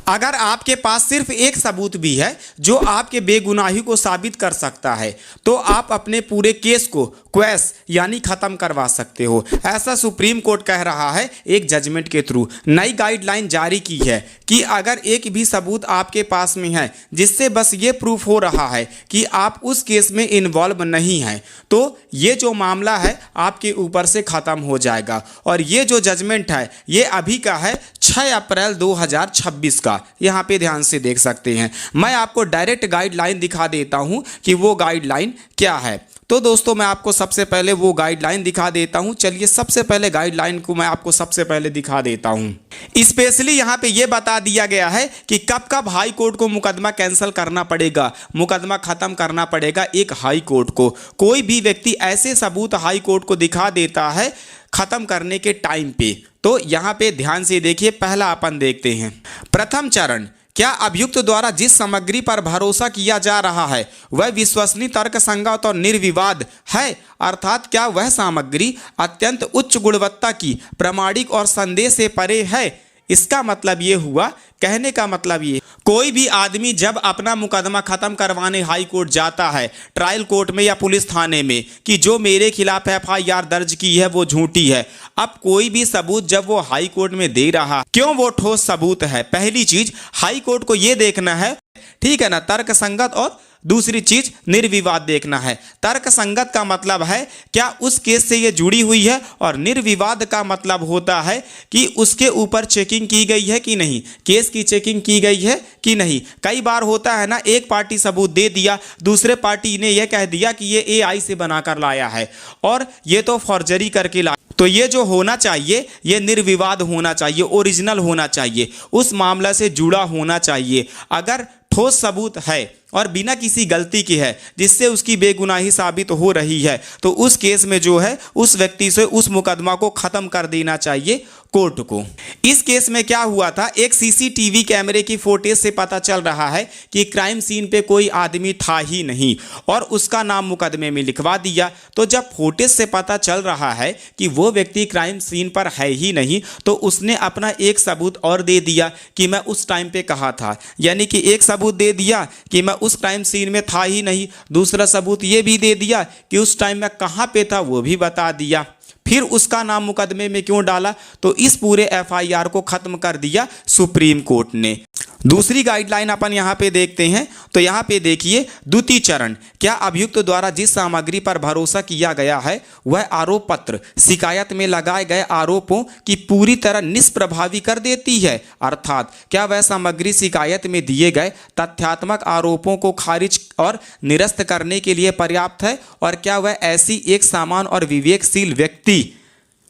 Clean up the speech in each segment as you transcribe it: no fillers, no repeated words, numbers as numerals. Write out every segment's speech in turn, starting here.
अगर आपके पास सिर्फ एक सबूत भी है जो आपके बेगुनाही को साबित कर सकता है तो आप अपने पूरे केस को क्वैश यानी खत्म करवा सकते हो। ऐसा सुप्रीम कोर्ट कह रहा है एक जजमेंट के थ्रू। नई गाइडलाइन जारी की है कि अगर एक भी सबूत आपके पास में है जिससे बस ये प्रूफ हो रहा है कि आप उस केस में इन्वॉल्व नहीं हैं तो ये जो मामला है आपके ऊपर से खत्म हो जाएगा। और ये जो जजमेंट है ये अभी का है 6 अप्रैल 2026 का। यहाँ पे ध्यान से देख सकते हैं। मैं आपको डायरेक्ट गाइडलाइन दिखा देता हूँ कि वो गाइडलाइन क्या है। तो दोस्तों मैं आपको सबसे पहले वो गाइडलाइन दिखा देता हूं। चलिए सबसे पहले गाइडलाइन को मैं आपको सबसे पहले दिखा देता हूं। स्पेशली यहां पे ये बता दिया गया है कि कब कब हाई कोर्ट को मुकदमा कैंसिल करना पड़ेगा, मुकदमा खत्म करना पड़ेगा एक हाई कोर्ट को। कोई भी व्यक्ति ऐसे सबूत हाई कोर्ट को दिखा देता है खत्म करने के टाइम पे। तो यहां पे ध्यान से देखिए, पहला अपन देखते हैं। प्रथम चरण, क्या अभियुक्त द्वारा जिस सामग्री पर भरोसा किया जा रहा है वह विश्वसनीय, तर्कसंगत और निर्विवाद है, अर्थात क्या वह सामग्री अत्यंत उच्च गुणवत्ता की, प्रामाणिक और संदेह से परे है। इसका मतलब ये हुआ, कहने का मतलब ये, कोई भी आदमी जब अपना मुकदमा खत्म करवाने हाई कोर्ट जाता है, ट्रायल कोर्ट में या पुलिस थाने में, कि जो मेरे खिलाफ FIR दर्ज की है वो झूठी है। अब कोई भी सबूत जब वो हाई कोर्ट में दे रहा, क्यों वो ठोस सबूत है। पहली चीज हाई कोर्ट को ये देखना है, ठीक है ना, तर्क संगत, और दूसरी चीज निर्विवाद देखना है। तर्क संगत का मतलब है क्या उस केस से ये जुड़ी हुई है, और निर्विवाद का मतलब होता है कि उसके ऊपर चेकिंग की गई है कि नहीं, केस की चेकिंग की गई है कि नहीं। कई बार होता है ना, एक पार्टी सबूत दे दिया, दूसरे पार्टी ने यह कह दिया कि ये AI से बनाकर लाया है और ये तो फॉर्जरी करके लाया। तो ये जो होना चाहिए ये निर्विवाद होना चाहिए, ओरिजिनल होना चाहिए, उस मामला से जुड़ा होना चाहिए। अगर ठोस सबूत है और बिना किसी गलती के है जिससे उसकी बेगुनाही साबित हो रही है तो उस केस में जो है उस व्यक्ति से उस मुकदमा को खत्म कर देना चाहिए कोर्ट को। इस केस में क्या हुआ था, एक CCTV कैमरे की फुटेज से पता चल रहा है कि क्राइम सीन पे कोई आदमी था ही नहीं और उसका नाम मुकदमे में लिखवा दिया। तो जब फुटेज से पता चल रहा है कि वो व्यक्ति क्राइम सीन पर है ही नहीं तो उसने अपना एक सबूत और दे दिया कि मैं उस टाइम पे कहाँ था, यानी कि एक सबूत दे दिया कि मैं उस क्राइम सीन में था ही नहीं, दूसरा सबूत ये भी दे दिया कि उस टाइम मैं कहाँ पे था वो भी बता दिया। फिर उसका नाम मुकदमे में क्यों डाला, तो इस पूरे FIR को खत्म कर दिया सुप्रीम कोर्ट ने। दूसरी गाइडलाइन अपन यहाँ पे देखते हैं। तो यहाँ पे देखिए, द्वितीय चरण, क्या अभियुक्त द्वारा जिस सामग्री पर भरोसा किया गया है वह आरोप पत्र शिकायत में लगाए गए आरोपों की पूरी तरह निष्प्रभावी कर देती है, अर्थात क्या वह सामग्री शिकायत में दिए गए तथ्यात्मक आरोपों को खारिज और निरस्त करने के लिए पर्याप्त है, और क्या वह ऐसी एक समान और विवेकशील व्यक्ति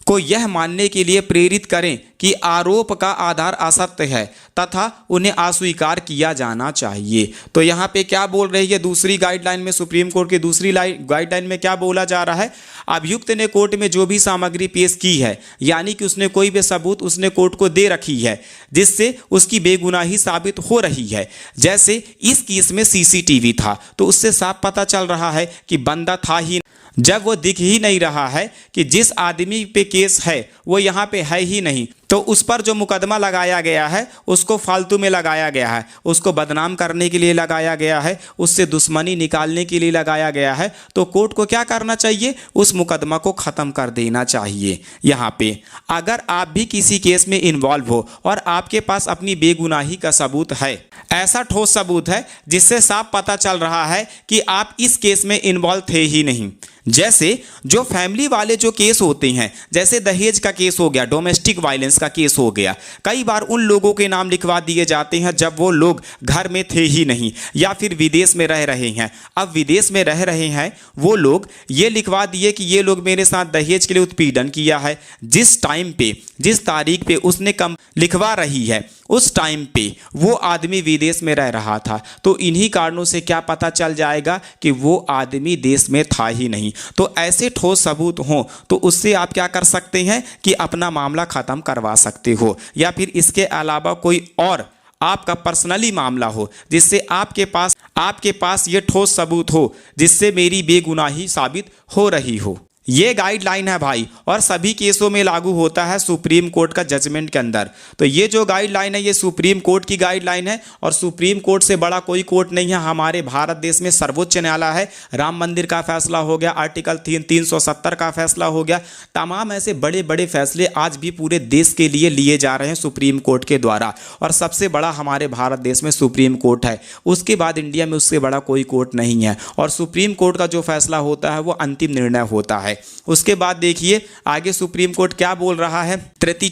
को यह मानने के लिए प्रेरित करें कि आरोप का आधार असत्य है तथा उन्हें अस्वीकार किया जाना चाहिए। तो यहाँ पे क्या बोल रही है दूसरी गाइडलाइन में, सुप्रीम कोर्ट की दूसरी गाइडलाइन में क्या बोला जा रहा है, अभियुक्त ने कोर्ट में जो भी सामग्री पेश की है, यानी कि उसने कोई भी सबूत उसने कोर्ट को दे रखी है जिससे उसकी बेगुनाही साबित हो रही है। जैसे इस केस में CCTV था तो उससे साफ पता चल रहा है कि बंदा था ही, जब वो दिख ही नहीं रहा है कि जिस आदमी पे केस है वो यहाँ पे है ही नहीं, तो उस पर जो मुकदमा लगाया गया है उसको फालतू में लगाया गया है, उसको बदनाम करने के लिए लगाया गया है, उससे दुश्मनी निकालने के लिए लगाया गया है। तो कोर्ट को क्या करना चाहिए, उस मुकदमा को ख़त्म कर देना चाहिए। यहाँ पे अगर आप भी किसी केस में इन्वॉल्व हो और आपके पास अपनी बेगुनाही का सबूत है, ऐसा ठोस सबूत है जिससे साफ पता चल रहा है कि आप इस केस में इन्वॉल्व थे ही नहीं, जैसे जो फैमिली वाले जो केस होते हैं, जैसे दहेज का केस हो गया, डोमेस्टिक वायलेंस का केस हो गया, कई बार उन लोगों के नाम लिखवा दिए जाते हैं जब वो लोग घर में थे ही नहीं या फिर विदेश में रह रहे हैं। अब विदेश में रह रहे हैं वो लोग, ये लिखवा दिए कि ये लोग मेरे साथ दहेज के लिए उत्पीड़न किया है, जिस टाइम पे जिस तारीख पे उसने कम लिखवा रही है उस टाइम पे वो आदमी विदेश में रह रहा था। तो इन्हीं कारणों से क्या पता चल जाएगा कि वो आदमी देश में था ही नहीं। तो ऐसे ठोस सबूत हों तो उससे आप क्या कर सकते हैं कि अपना मामला ख़त्म करवा सकते हो, या फिर इसके अलावा कोई और आपका पर्सनली मामला हो जिससे आपके पास ये ठोस सबूत हो जिससे मेरी बेगुनाही साबित हो रही हो। ये गाइडलाइन है भाई, और सभी केसों में लागू होता है सुप्रीम कोर्ट का जजमेंट के अंदर। तो ये जो गाइडलाइन है ये सुप्रीम कोर्ट की गाइडलाइन है, और सुप्रीम कोर्ट से बड़ा कोई कोर्ट नहीं है हमारे भारत देश में। सर्वोच्च न्यायालय है, राम मंदिर का फैसला हो गया, आर्टिकल 370 का फैसला हो गया, तमाम ऐसे बड़े बड़े फैसले आज भी पूरे देश के लिए लिए जा रहे हैं सुप्रीम कोर्ट के द्वारा, और सबसे बड़ा हमारे भारत देश में सुप्रीम कोर्ट है। उसके बाद इंडिया में उससे बड़ा कोई कोर्ट नहीं है, और सुप्रीम कोर्ट का जो फैसला होता है वो अंतिम निर्णय होता है। उसके बाद देखिए आगे सुप्रीम कोर्ट क्या बोल रहा है तृतीय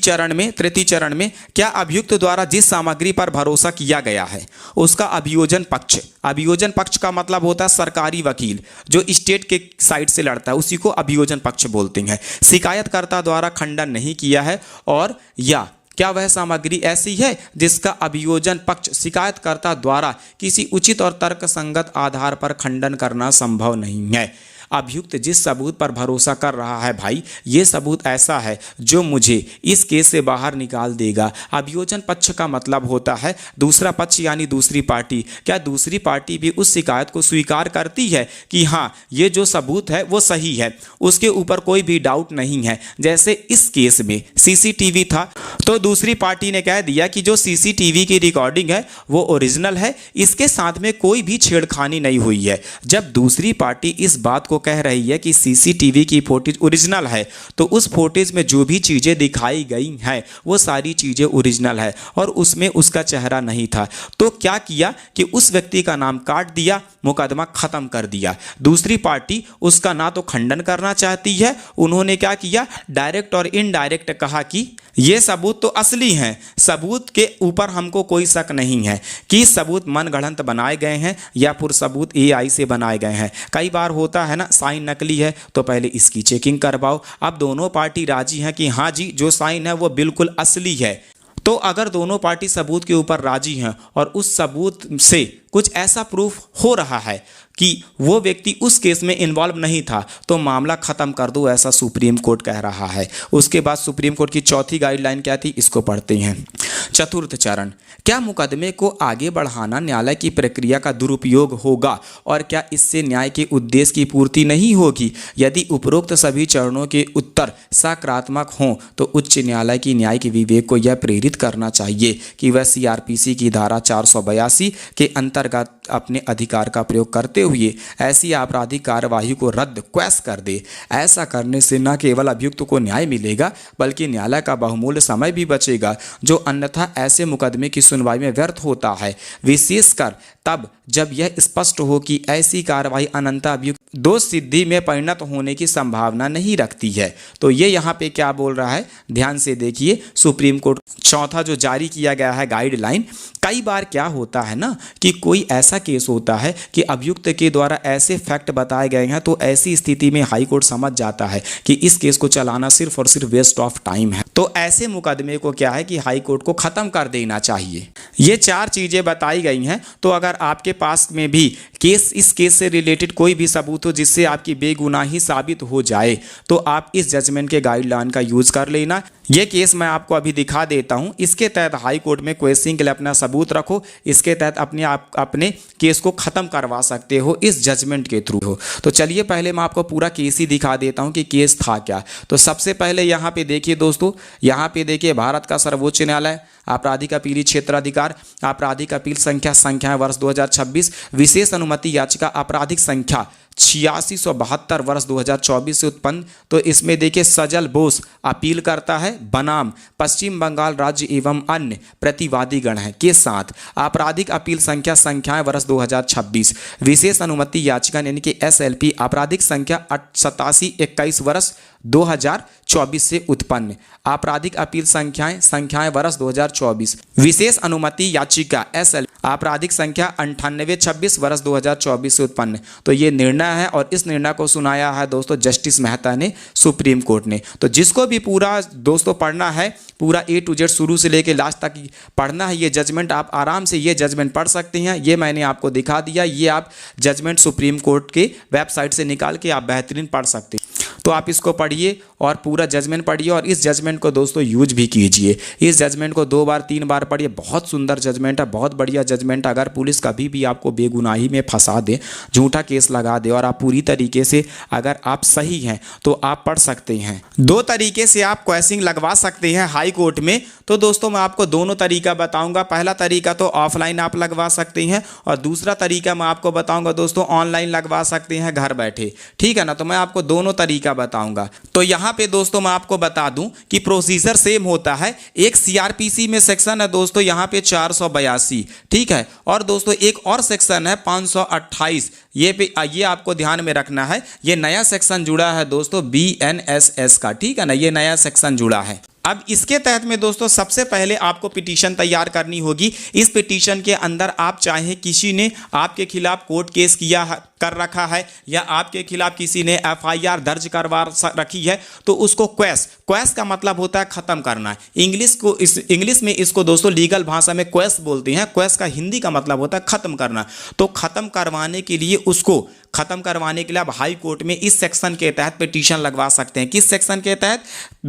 चरण में क्या अभियुक्त द्वारा जिस सामग्री पर भरोसा किया गया है उसका अभियोजन पक्ष का मतलब होता है सरकारी वकील जो स्टेट के साइड से लड़ता है, उसी को अभियोजन पक्ष बोलते हैं, शिकायतकर्ता द्वारा खंडन नहीं किया है, और या क्या वह सामग्री ऐसी है जिसका अभियोजन पक्ष शिकायतकर्ता द्वारा किसी उचित और तर्कसंगत आधार पर खंडन करना संभव नहीं है। अभियुक्त जिस सबूत पर भरोसा कर रहा है भाई, ये सबूत ऐसा है जो मुझे इस केस से बाहर निकाल देगा। अभियोजन पक्ष का मतलब होता है दूसरा पक्ष यानी दूसरी पार्टी। क्या दूसरी पार्टी भी उस शिकायत को स्वीकार करती है कि हाँ ये जो सबूत है वो सही है, उसके ऊपर कोई भी डाउट नहीं है। जैसे इस केस में सीसीटीवी था, तो दूसरी पार्टी ने कह दिया कि जो सीसीटीवी की रिकॉर्डिंग है वो ओरिजिनल है, इसके साथ में कोई भी छेड़खानी नहीं हुई है। जब दूसरी पार्टी इस बात को कह रही है कि सीसीटीवी की फुटेज ओरिजिनल है, तो उस फुटेज में जो भी चीज़ें दिखाई गई हैं वो सारी चीज़ें ओरिजिनल है, और उसमें उसका चेहरा नहीं था। तो क्या किया कि उस व्यक्ति का नाम काट दिया, मुकदमा खत्म कर दिया। दूसरी पार्टी उसका ना तो खंडन करना चाहती है, उन्होंने क्या किया डायरेक्ट और इनडायरेक्ट कहा कि ये सबूत तो असली हैं, सबूत के ऊपर हमको कोई शक नहीं है कि सबूत मनगढ़ंत बनाए गए हैं या फिर सबूत एआई से बनाए गए हैं। कई बार होता है ना साइन नकली है तो पहले इसकी चेकिंग करवाओ। अब दोनों पार्टी राजी हैं कि हाँ जी जो साइन है वो बिल्कुल असली है, तो अगर दोनों पार्टी सबूत के ऊपर राजी हैं और उस सबूत से कुछ ऐसा प्रूफ हो रहा है कि वो व्यक्ति उस केस में इन्वॉल्व नहीं था, तो मामला खत्म कर दो, ऐसा सुप्रीम कोर्ट कह रहा है। उसके बाद सुप्रीम कोर्ट की चौथी गाइडलाइन क्या थी, इसको पढ़ते हैं। चतुर्थ चरण, क्या मुकदमे को आगे बढ़ाना न्यायालय की प्रक्रिया का दुरुपयोग होगा और क्या इससे न्याय के उद्देश्य की पूर्ति नहीं होगी? यदि उपरोक्त सभी चरणों के उत्तर सकारात्मक हों तो उच्च न्यायालय की न्यायिक विवेक को यह प्रेरित करना चाहिए कि वह सीआरपीसी की धारा 482 के अंतर्गत अपने अधिकार का प्रयोग करते हुए ऐसी आपराधिक कार्यवाही को रद्द क्वैश कर दे। ऐसा करने से न केवल अभियुक्त को न्याय मिलेगा बल्कि न्यायालय का बहुमूल्य समय भी बचेगा जो अन्यथा ऐसे मुकदमे की सुनवाई में व्यर्थ होता है, विशेषकर तब जब यह स्पष्ट हो कि ऐसी कार्रवाई अनंत अभियुक्त दोष सिद्धि में परिणत होने की संभावना नहीं रखती है। तो ये यहाँ पे क्या बोल रहा है, ध्यान से देखिए। सुप्रीम कोर्ट चौथा जो जारी किया गया है गाइडलाइन, कई बार क्या होता है ना कि कोई ऐसा केस होता है कि अभियुक्त के द्वारा ऐसे फैक्ट बताए गए हैं, तो ऐसी स्थिति में हाई कोर्ट समझ जाता है कि इस केस को चलाना सिर्फ और सिर्फ वेस्ट ऑफ टाइम है, तो ऐसे मुकदमे को क्या है कि हाई कोर्ट को खत्म कर देना चाहिए। ये चार चीजें बताई गई हैं। तो अगर आपके पास में भी इस केस से रिलेटेड कोई भी सबूत हो जिससे आपकी बेगुनाही साबित हो जाए, तो आप इस जजमेंट के गाइडलाइन का यूज कर लेना। ये केस मैं आपको अभी दिखा देता हूं। इसके तहत हाई कोर्ट में क्वेश्चनिंग के लिए अपना सबूत रखो, इसके तहत अपने केस को खत्म करवा सकते हो इस जजमेंट के थ्रू हो। तो चलिए पहले मैं आपको पूरा केस ही दिखा देता हूं कि केस था क्या। तो सबसे पहले यहाँ पे देखिए दोस्तों, यहाँ पे देखिए भारत का सर्वोच्च न्यायालय आपराधिक अपीली क्षेत्राधिकार आपराधिक अपील संख्या वर्ष 2026 विशेष अनुमति याचिका आपराधिक संख्या 8672 वर्ष 2024 से उत्पन्न। तो इसमें देखिए सजल बोस अपील करता है बनाम पश्चिम बंगाल राज्य एवं अन्य प्रतिवादीगण है के साथ आपराधिक अपील संख्याएं वर्ष 2026 विशेष अनुमति याचिका यानी कि SLP आपराधिक संख्या 8721 वर्ष 2024 से उत्पन्न आपराधिक अपील संख्याएं वर्ष 2024 विशेष अनुमति याचिका SL आपराधिक संख्या 9826 वर्ष 2024 से उत्पन्न। तो ये निर्णय है और इस निर्णय को सुनाया है दोस्तों जस्टिस मेहता ने, सुप्रीम कोर्ट ने। तो जिसको भी पूरा दोस्तों पढ़ना है, पूरा A to Z शुरू से लेकर लास्ट तक पढ़ना है, ये जजमेंट आप आराम से ये जजमेंट पढ़ सकते हैं। ये मैंने आपको दिखा दिया, ये आप जजमेंट सुप्रीम कोर्ट के वेबसाइट से निकाल के आप बेहतरीन पढ़ सकते हैं। तो आप इसको पढ़िए और पूरा जजमेंट पढ़िए और इस जजमेंट को दोस्तों यूज भी कीजिए। इस जजमेंट को 2 बार 3 बार पढ़िए, बहुत सुंदर जजमेंट है, बहुत बढ़िया जजमेंट। अगर पुलिस कभी भी आपको बेगुनाही में फंसा दे, झूठा केस लगा दे और आप पूरी तरीके से अगर आप सही हैं तो आप पढ़ सकते हैं। 2 तरीके से आप क्वेश्चन लगवा सकते हैं हाई कोर्ट में। तो दोस्तों मैं आपको दोनों तरीका बताऊंगा। पहला तरीका तो ऑफलाइन आप लगवा सकते हैं और दूसरा तरीका मैं आपको बताऊंगा दोस्तों ऑनलाइन लगवा सकते हैं घर बैठे, ठीक है ना। तो मैं आपको दोनों तरीका बताऊंगा। तो यहाँ पे दोस्तों मैं आपको बता दूं कि प्रोसीजर सेम होता है। एक सीआरपीसी में सेक्शन है दोस्तों यहाँ पे 482, ठीक है, और दोस्तों एक और सेक्शन है 528। ये आपको ध्यान में रखना है। ये नया सेक्शन जुड़ा है दोस्तों BNSS का, ठीक है ना, ये नया सेक्शन जुड़ा है। अब इसके तहत में दोस्तों सबसे पहले आपको पिटीशन तैयार करनी होगी। इस पिटीशन के अंदर आप चाहे किसी ने आपके खिलाफ कोर्ट केस कर रखा है या आपके खिलाफ किसी ने FIR दर्ज करवा रखी है तो उसको क्वेश का मतलब होता है खत्म करना। इंग्लिश में इसको दोस्तों लीगल भाषा में क्वेश बोलते हैं। क्वेश का हिंदी का मतलब होता है खत्म करना। तो खत्म करवाने के लिए आप हाई कोर्ट में इस सेक्शन के तहत पिटीशन लगवा सकते हैं। किस सेक्शन के तहत?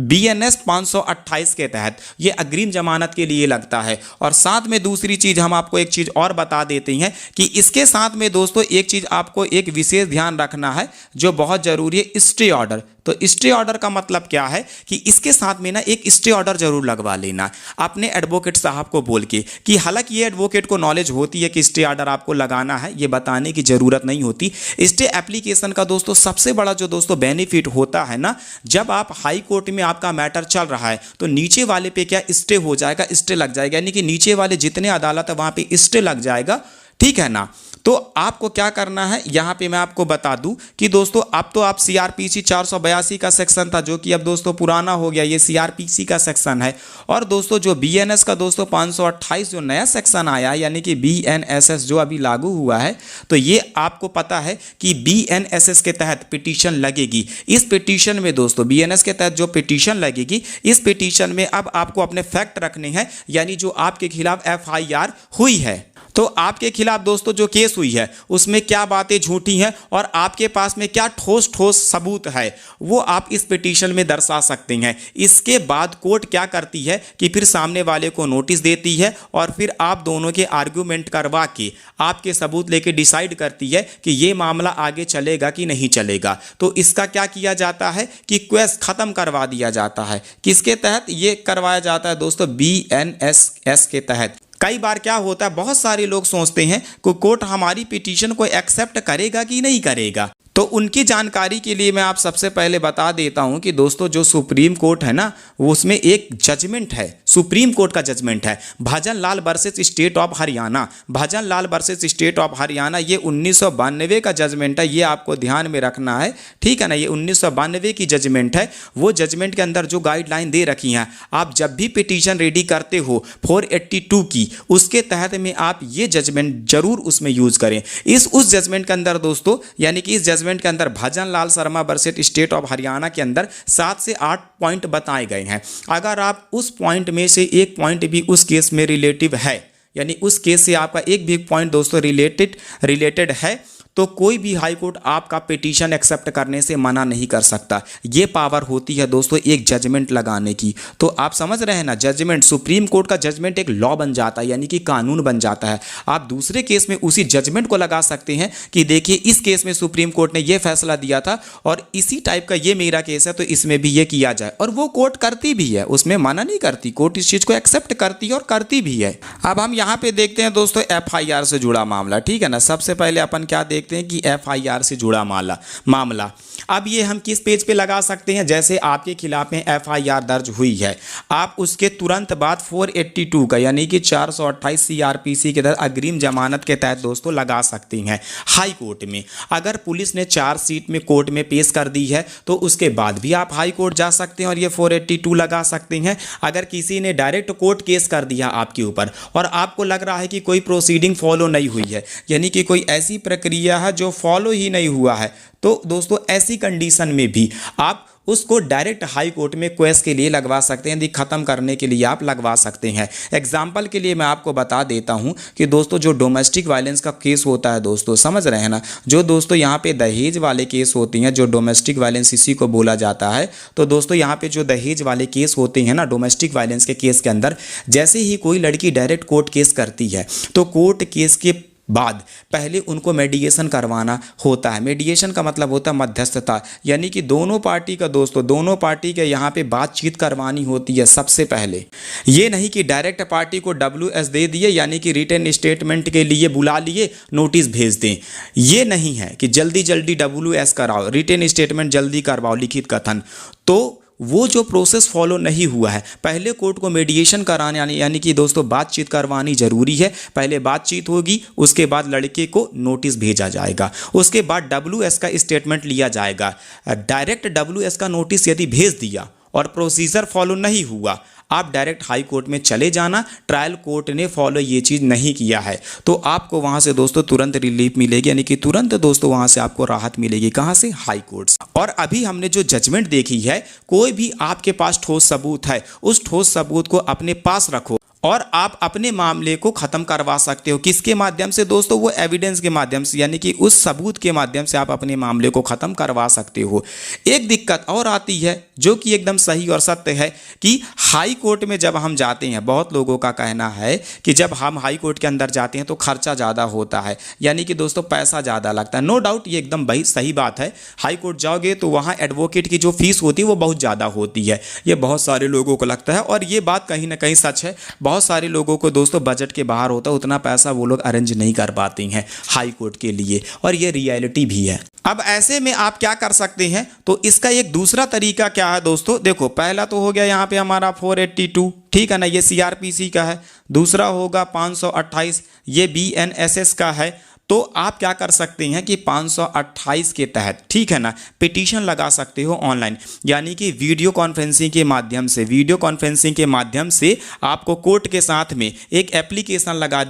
BNS 528 के तहत। ये अग्रिम जमानत के लिए लगता है। और साथ में दूसरी चीज हम आपको एक चीज और बता देते हैं कि इसके साथ में दोस्तों एक चीज आपको एक विशेष ध्यान रखना है जो बहुत जरूरी है, स्टे ऑर्डर। तो स्टे ऑर्डर का मतलब क्या है कि इसके साथ में ना एक स्टे ऑर्डर जरूर लगवा लेना अपने एडवोकेट साहब को बोल के, कि हालांकि ये एडवोकेट को नॉलेज होती है कि स्टे ऑर्डर आपको लगाना है, ये बताने की जरूरत नहीं होती। स्टे एप्लीकेशन का दोस्तों सबसे बड़ा जो दोस्तों बेनिफिट होता है ना, जब आप हाई कोर्ट में आपका मैटर चल रहा है तो नीचे वाले पे क्या स्टे हो जाएगा, स्टे लग जाएगा, यानी कि नीचे वाले जितने अदालत है वहां पे स्टे लग जाएगा, ठीक है ना। तो आपको क्या करना है, यहां पे मैं आपको बता दूं कि दोस्तों अब तो आप CRPC 482 का सेक्शन था जो कि अब दोस्तों पुराना हो गया, ये CRPC का सेक्शन है। और दोस्तों जो BNS का दोस्तों 528 जो नया सेक्शन आया है, यानी कि BNSS जो अभी लागू हुआ है, तो ये आपको पता है कि BNSS के तहत पिटीशन लगेगी। इस पिटीशन में दोस्तों BNS के तहत जो पिटीशन लगेगी, इस पिटीशन में अब आपको अपने फैक्ट रखने हैं, यानी जो आपके खिलाफ FIR हुई है, तो आपके खिलाफ दोस्तों जो केस हुई है उसमें क्या बातें झूठी हैं और आपके पास में क्या ठोस सबूत है, वो आप इस पिटीशन में दर्शा सकते हैं। इसके बाद कोर्ट क्या करती है कि फिर सामने वाले को नोटिस देती है और फिर आप दोनों के आर्गूमेंट करवा के आपके सबूत लेके डिसाइड करती है कि ये मामला आगे चलेगा कि नहीं चलेगा। तो इसका क्या किया जाता है कि केस खत्म करवा दिया जाता है। किसके तहत ये करवाया जाता है दोस्तों? BNSS के तहत। कई बार क्या होता है, बहुत सारे लोग सोचते हैं कि कोर्ट हमारी पिटीशन को एक्सेप्ट करेगा कि नहीं करेगा। तो उनकी जानकारी के लिए मैं आप सबसे पहले बता देता हूं कि दोस्तों जो सुप्रीम कोर्ट है ना, वो उसमें एक जजमेंट है, सुप्रीम कोर्ट का जजमेंट है, Bhajan Lal versus state of Haryana. Bhajan Lal versus state of Haryana ये 1992 का जजमेंट है, ये आपको ध्यान में रखना है, ठीक है ना। ये 1992 की जजमेंट है। वो जजमेंट के अंदर जो गाइडलाइन दे रखी हैं, आप जब भी पिटीशन रेडी करते हो 482 की, उसके तहत में आप ये जजमेंट जरूर उसमें यूज करें। उस जजमेंट के अंदर दोस्तों, यानी कि इस जजमेंट के अंदर Bhajan Lal Sharma versus state of Haryana के अंदर 7 से 8 पॉइंट बताए गए हैं। अगर आप उस पॉइंट में से एक पॉइंट भी उस केस में रिलेटिव है, यानी उस केस से आपका एक भी पॉइंट दोस्तों रिलेटेड है, तो कोई भी हाई कोर्ट आपका पिटीशन एक्सेप्ट करने से मना नहीं कर सकता। ये पावर होती है दोस्तों एक जजमेंट लगाने की। तो आप समझ रहे हैं ना, जजमेंट, सुप्रीम कोर्ट का जजमेंट एक लॉ बन जाता है, यानी कि कानून बन जाता है। आप दूसरे केस में उसी जजमेंट को लगा सकते हैं कि देखिए इस केस में सुप्रीम कोर्ट ने ये फैसला दिया था और इसी टाइप का ये मेरा केस है, तो इसमें भी ये किया जाए। और वो कोर्ट करती भी है, उसमें मना नहीं करती, कोर्ट इस चीज़ को एक्सेप्ट करती है और करती भी है। अब हम यहाँ पे देखते हैं दोस्तों FIR से जुड़ा मामला, ठीक है ना। सबसे पहले अपन क्या देखते हैं कि FIR से जुड़ा मामला। अब ये हम किस पेज पे लगा सकते हैं? जैसे आपके खिलाफ में FIR दर्ज हुई है, आप उसके तुरंत बाद 482 का यानी कि 428 CRPC के तहत अग्रिम जमानत के तहत दोस्तों लगा सकते हैं हाई कोर्ट में। अगर पुलिस ने चार्जशीट में कोर्ट में पेश कर दी है तो उसके बाद भी आप हाई कोर्ट जा सकते हैं और ये 482 लगा सकते हैं। अगर किसी ने डायरेक्ट कोर्ट केस कर दिया आपके ऊपर और आपको लग रहा है कि कोई प्रोसीडिंग फॉलो नहीं हुई है, यानी कि कोई ऐसी प्रक्रिया गया है जो फॉलो ही नहीं हुआ है। तो दोस्तों ऐसी कंडीशन में भी आप उसको डायरेक्ट हाई कोर्ट में क्वेस के लिए लगवा सकते हैं, यदि ख़त्म करने के लिए आप लगवा सकते हैं। एग्जाम्पल के लिए मैं आपको बता देता हूं कि दोस्तों जो डोमेस्टिक वायलेंस का केस होता है, दोस्तों समझ रहे हैं ना, जो दोस्तों यहाँ पे दहेज वाले केस होती हैं, जो डोमेस्टिक वायलेंस इसी को बोला जाता है। तो दोस्तों यहाँ पे जो दहेज वाले केस होते हैं ना, डोमेस्टिक वायलेंस के केस के अंदर जैसे ही कोई लड़की डायरेक्ट कोर्ट केस करती है तो कोर्ट केस के बाद पहले उनको मेडिएशन करवाना होता है। मेडिएशन का मतलब होता है मध्यस्थता, यानी कि दोनों पार्टी का दोस्तों दोनों पार्टी के यहाँ पे बातचीत करवानी होती है सबसे पहले। ये नहीं कि डायरेक्ट पार्टी को WS दे दिए, यानी कि रिटन स्टेटमेंट के लिए बुला लिए, नोटिस भेज दें। ये नहीं है कि जल्दी जल्दी WS कराओ, रिटन स्टेटमेंट जल्दी करवाओ, लिखित कथन। तो वो जो प्रोसेस फॉलो नहीं हुआ है। पहले कोर्ट को मेडिएशन कराने यानी कि दोस्तों बातचीत करवानी जरूरी है। पहले बातचीत होगी, उसके बाद लड़के को नोटिस भेजा जाएगा, उसके बाद WS का स्टेटमेंट लिया जाएगा। डायरेक्ट WS का नोटिस यदि भेज दिया और प्रोसीजर फॉलो नहीं हुआ, आप डायरेक्ट हाई कोर्ट में चले जाना। ट्रायल कोर्ट ने फॉलो ये चीज़ नहीं किया है तो आपको वहाँ से दोस्तों तुरंत रिलीफ मिलेगी, यानी कि तुरंत दोस्तों वहाँ से आपको राहत मिलेगी। कहाँ से? हाई कोर्ट से। और अभी हमने जो जजमेंट देखी है, कोई भी आपके पास ठोस सबूत है, उस ठोस सबूत को अपने पास रखो और आप अपने मामले को ख़त्म करवा सकते हो। किसके माध्यम से दोस्तों? वो एविडेंस के माध्यम से, यानी कि उस सबूत के माध्यम से आप अपने मामले को ख़त्म करवा सकते हो। एक दिक्कत और आती है जो कि एकदम सही और सत्य है कि हाई कोर्ट में जब हम जाते हैं, बहुत लोगों का कहना है कि जब हम हाई कोर्ट के अंदर जाते हैं तो खर्चा ज़्यादा होता है, यानी कि दोस्तों पैसा ज़्यादा लगता है। नो डाउट ये एकदम भाई सही बात है। हाई कोर्ट जाओगे तो वहाँ एडवोकेट की जो फीस होती है वो बहुत ज़्यादा होती है, ये बहुत सारे लोगों को लगता है और ये बात कहीं ना कहीं सच है। बहुत सारे लोगों को दोस्तों बजट के बाहर होता है, उतना पैसा वो लोग अरेंज नहीं कर पाते हैं हाई कोर्ट के लिए, और ये रियलिटी भी है। अब ऐसे में आप क्या कर सकते हैं? तो इसका एक दूसरा तरीका क्या है दोस्तों? देखो, पहला तो हो गया यहाँ पे हमारा 482, ठीक है ना, ये CRPC का है। दूसरा होगा 528, ये BNSS का है। तो आप क्या कर सकते हैं कि 528 के तहत, ठीक है ना, पिटीशन लगा सकते हो ऑनलाइन, यानी कि वीडियो कॉन्फ्रेंसिंग के माध्यम से। वीडियो कॉन्फ्रेंसिंग के माध्यम से आपको कोर्ट के साथ में एक एप्लीकेशन लगा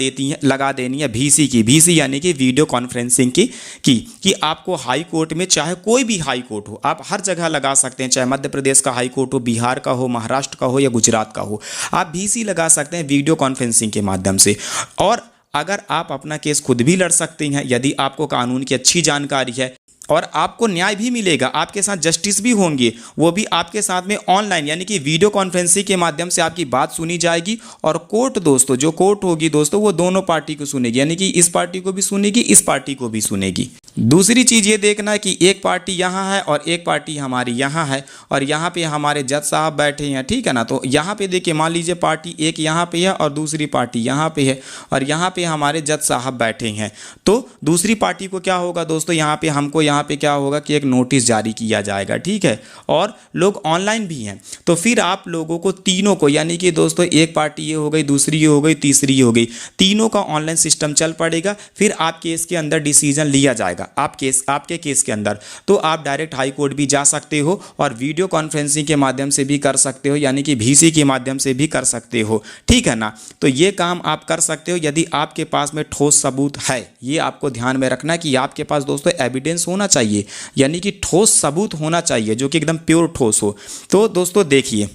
देनी है VC की, VC यानी कि वीडियो कॉन्फ्रेंसिंग की कि आपको हाई कोर्ट में, चाहे कोई भी हाई कोर्ट हो, आप हर जगह लगा सकते हैं, चाहे मध्य प्रदेश का हाई कोर्ट हो, बिहार का हो, महाराष्ट्र का हो या गुजरात का हो, आप VC लगा सकते हैं वीडियो कॉन्फ्रेंसिंग के माध्यम से। और अगर आप अपना केस खुद भी लड़ सकते हैं, यदि आपको कानून की अच्छी जानकारी है, और आपको न्याय भी मिलेगा, आपके साथ जस्टिस भी होंगे, वो भी आपके साथ में ऑनलाइन, यानी कि वीडियो कॉन्फ्रेंसिंग के माध्यम से आपकी बात सुनी जाएगी। और कोर्ट दोस्तों, जो कोर्ट होगी दोस्तों, वो दोनों पार्टी को सुनेगी, यानी कि इस पार्टी को भी सुनेगी, इस पार्टी को भी सुनेगी। दूसरी चीज़ ये देखना है कि एक पार्टी यहाँ है और एक पार्टी हमारी यहाँ है, और यहाँ पे हमारे जज साहब बैठे हैं, ठीक है ना। तो यहाँ पे देखिए, मान लीजिए पार्टी एक यहाँ पे है और दूसरी पार्टी यहाँ पे है, और यहाँ पे हमारे जज साहब बैठे हैं। तो दूसरी पार्टी को क्या होगा दोस्तों, यहाँ पे हमको यहाँ पे क्या होगा कि एक नोटिस जारी किया जाएगा, ठीक है, और लोग ऑनलाइन भी हैं। तो फिर आप लोगों को तीनों को, यानी कि दोस्तों एक पार्टी ये हो गई, दूसरी ये हो गई, तीसरी ये हो गई, तीनों का ऑनलाइन सिस्टम चल पड़ेगा। फिर आप केस के अंदर डिसीजन लिया जाएगा, आपके केस के अंदर। तो आप डायरेक्ट हाई कोर्ट भी जा सकते हो और वीडियो कॉन्फ्रेंसिंग के माध्यम से भी कर सकते हो, यानी कि VC के माध्यम से भी कर सकते हो, ठीक है ना। तो ये काम आप कर सकते हो यदि आपके पास में ठोस सबूत है। ये आपको ध्यान में रखना कि आपके पास दोस्तों एविडेंस होना चाहिए, यानी कि ठोस सबूत होना चाहिए जो कि एकदम प्योर ठोस हो। तो दोस्तों देखिए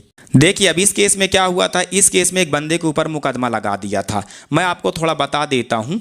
अब इस केस में क्या हुआ था। इस केस में एक बंदे के ऊपर मुकदमा लगा दिया था। मैं आपको थोड़ा बता देता हूं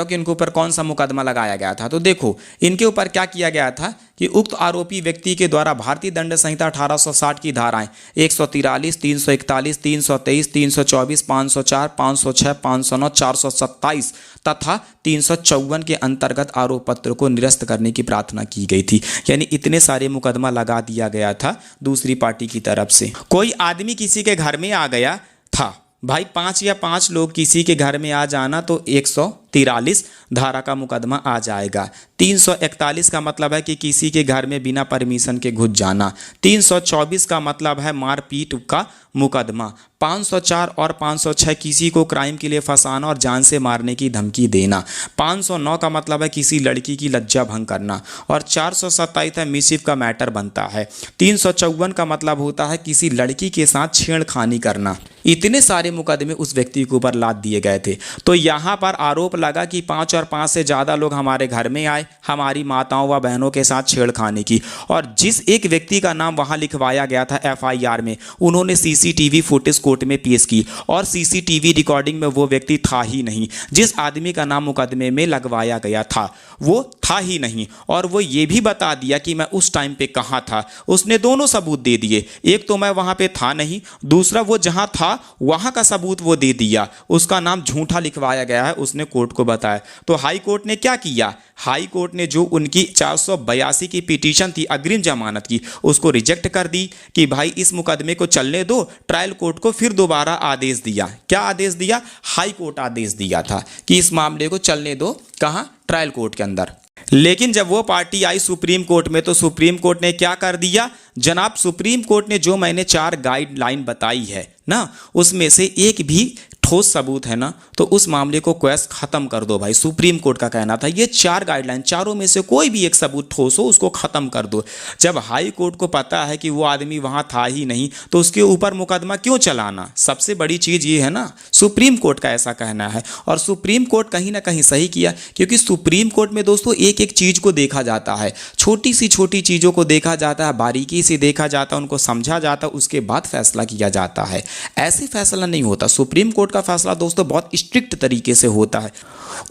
कि इनके ऊपर कौन सा मुकदमा लगाया गया था। तो देखो, इनके ऊपर क्या किया गया था कि उक्त आरोपी व्यक्ति के द्वारा भारतीय दंड संहिता 1860 की धाराएं 143, 341, 323, 324, 504, 506, 509, 427 तथा 354 के अंतर्गत आरोप पत्र को निरस्त करने की प्रार्थना की गई थी। यानी इतने सारे मुकदमा लगा दिया गया था दूसरी पार्टी की तरफ से। कोई आदमी किसी के घर में आ गया था, भाई 5 लोग किसी के घर में आ जाना, तो 143 धारा का मुकदमा आ जाएगा। 341 का मतलब है कि किसी के घर में बिना परमिशन के घुस जाना। 324 का मतलब है मारपीट का मुकदमा। 504 और 506 किसी को क्राइम के लिए फंसाना और जान से मारने की धमकी देना। 509 का मतलब है किसी लड़की की लज्जा भंग करना, और 427 है मिसचिफ का मैटर बनता है। 354 का मतलब होता है किसी लड़की के साथ छेड़खानी करना। इतने सारे मुकदमे उस व्यक्ति के ऊपर लाद दिए गए थे। तो यहाँ पर आरोप लगा कि 5 और 5 से ज़्यादा लोग हमारे घर में आए हमारी माताओं व बहनों के साथ छेड़खानी की, और जिस एक व्यक्ति का नाम वहाँ लिखवाया गया था FIR में, उन्होंने CCTV फुटेज कोर्ट में पेश की और CCTV रिकॉर्डिंग में वो व्यक्ति था ही नहीं। जिस आदमी का नाम मुकदमे में लगवाया गया था वो था ही नहीं, और वो ये भी बता दिया कि मैं उस टाइम पे कहाँ था। उसने दोनों सबूत दे दिए, एक तो मैं वहाँ पे था नहीं, दूसरा वो जहाँ था वहाँ का सबूत वो दे दिया। उसका नाम झूठा लिखवाया गया है, उसने कोर्ट को बताया। तो हाई कोर्ट ने क्या किया, हाई कोर्ट ने जो उनकी 482 की पिटीशन थी अग्रिम जमानत की, उसको रिजेक्ट कर दी कि भाई इस मुकदमे को चलने दो। ट्रायल कोर्ट को फिर दोबारा आदेश दिया। क्या आदेश दिया? हाई कोर्ट आदेश दिया था कि इस मामले को चलने दो। कहाँ? ट्रायल कोर्ट के अंदर। लेकिन जब वो पार्टी आई सुप्रीम कोर्ट में तो सुप्रीम कोर्ट ने क्या कर दिया जनाब, सुप्रीम कोर्ट ने जो मैंने 4 गाइडलाइन बताई है ना, उसमें से एक भी ठोस सबूत है ना, तो उस मामले को क्वेस खत्म कर दो भाई। सुप्रीम कोर्ट का कहना था ये 4 गाइडलाइन, चारों में से कोई भी एक सबूत ठोस हो उसको खत्म कर दो। जब हाई कोर्ट को पता है कि वो आदमी वहां था ही नहीं तो उसके ऊपर मुकदमा क्यों चलाना? सबसे बड़ी चीज ये है ना, सुप्रीम कोर्ट का ऐसा कहना है। और सुप्रीम कोर्ट कहीं ना कहीं सही किया, क्योंकि सुप्रीम कोर्ट में दोस्तों एक एक चीज को देखा जाता है, छोटी सी छोटी चीजों को देखा जाता है, बारीकी से देखा जाता है, उनको समझा जाता है, उसके बाद फैसला किया जाता है। ऐसे फैसला नहीं होता। सुप्रीम कोर्ट का फैसला दोस्तों बहुत स्ट्रिक्ट तरीके से होता है।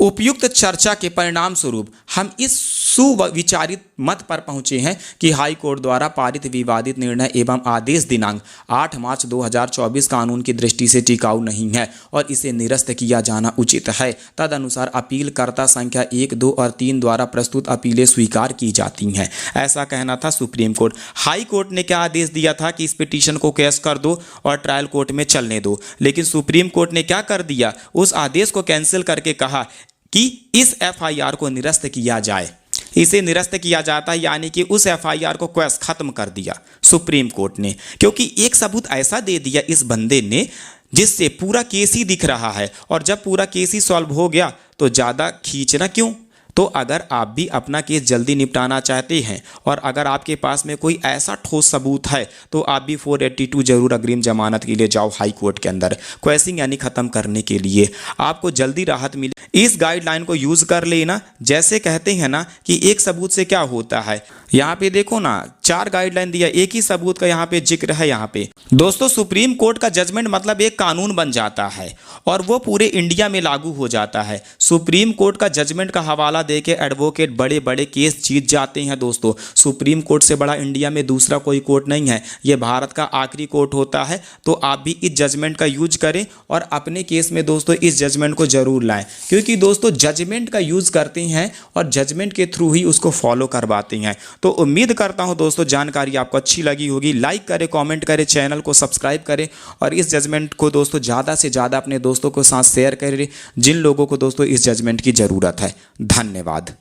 उपयुक्त चर्चा के परिणाम स्वरूप हम इस सुविचारित मत पर पहुंचे हैं कि हाई कोर्ट द्वारा पारित विवादित निर्णय एवं आदेश दिनांक 8 मार्च 2024 कानून की दृष्टि से टिकाऊ नहीं है और इसे निरस्त किया जाना उचित है। तदनुसार अपीलकर्ता संख्या 1, 2 और 3 द्वारा प्रस्तुत अपीलें स्वीकार की जाती हैं। ऐसा कहना था सुप्रीम कोर्ट। हाई कोर्ट ने क्या आदेश दिया था कि इस पिटीशन को केस कर दो और ट्रायल कोर्ट में चलने दो, लेकिन सुप्रीम कोर्ट ने क्या कर दिया, उस आदेश को कैंसिल करके कहा कि इस FIR को निरस्त किया जाए। इसे निरस्त किया जाता है, यानी कि उस FIR को क्वेस खत्म कर दिया सुप्रीम कोर्ट ने, क्योंकि एक सबूत ऐसा दे दिया इस बंदे ने जिससे पूरा केस ही दिख रहा है। और जब पूरा केस ही सॉल्व हो गया तो ज़्यादा खींचना क्यों? तो अगर आप भी अपना केस जल्दी निपटाना चाहते हैं और अगर आपके पास में कोई ऐसा ठोस सबूत है तो आप भी 482 जरूर अग्रिम जमानत के लिए जाओ हाई कोर्ट के अंदर, क्वेसिंग यानी ख़त्म करने के लिए। आपको जल्दी राहत मिले। इस गाइडलाइन को यूज़ कर लेना। जैसे कहते हैं ना कि एक सबूत से क्या होता है, यहाँ पे देखो ना 4 गाइडलाइन दिया, एक ही सबूत का यहाँ पे जिक्र है। यहाँ पे दोस्तों सुप्रीम कोर्ट का जजमेंट मतलब एक कानून बन जाता है और वो पूरे इंडिया में लागू हो जाता है। सुप्रीम कोर्ट का जजमेंट का हवाला देके एडवोकेट बड़े बड़े केस जीत जाते हैं। दोस्तों सुप्रीम कोर्ट से बड़ा इंडिया में दूसरा कोई कोर्ट नहीं है, ये भारत का आखिरी कोर्ट होता है। तो आप भी इस जजमेंट का यूज करें और अपने केस में दोस्तों इस जजमेंट को जरूर लाएं, क्योंकि दोस्तों जजमेंट का यूज करते हैं और जजमेंट के थ्रू ही उसको फॉलो करवाते हैं। तो उम्मीद करता हूं दोस्तों जानकारी आपको अच्छी लगी होगी। लाइक करें, कमेंट करें, चैनल को सब्सक्राइब करें और इस जजमेंट को दोस्तों ज़्यादा से ज़्यादा अपने दोस्तों के साथ शेयर करें जिन लोगों को दोस्तों इस जजमेंट की ज़रूरत है। धन्यवाद।